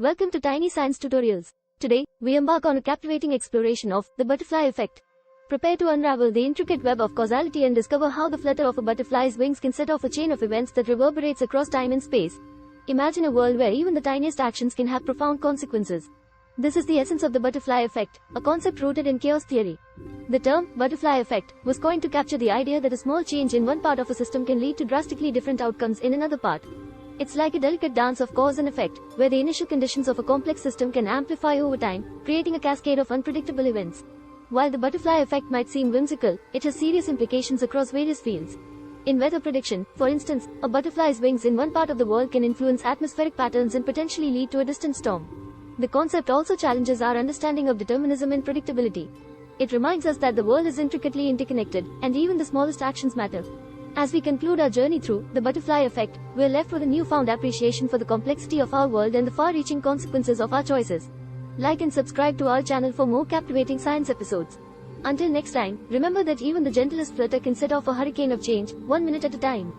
Welcome to Tiny Science Tutorials. Today, we embark on a captivating exploration of the butterfly effect. Prepare to unravel the intricate web of causality and discover how the flutter of a butterfly's wings can set off a chain of events that reverberates across time and space. Imagine a world where even the tiniest actions can have profound consequences. This is the essence of the butterfly effect, a concept rooted in chaos theory. The term butterfly effect was coined to capture the idea that a small change in one part of a system can lead to drastically different outcomes in another part. It's like a delicate dance of cause and effect, where the initial conditions of a complex system can amplify over time, creating a cascade of unpredictable events. While the butterfly effect might seem whimsical, it has serious implications across various fields. In weather prediction, for instance, a butterfly's wings in one part of the world can influence atmospheric patterns and potentially lead to a distant storm. The concept also challenges our understanding of determinism and predictability. It reminds us that the world is intricately interconnected, and even the smallest actions matter. As we conclude our journey through the butterfly effect, we're left with a newfound appreciation for the complexity of our world and the far-reaching consequences of our choices. Like and subscribe to our channel for more captivating science episodes. Until next time, remember that even the gentlest flutter can set off a hurricane of change, 1 minute at a time.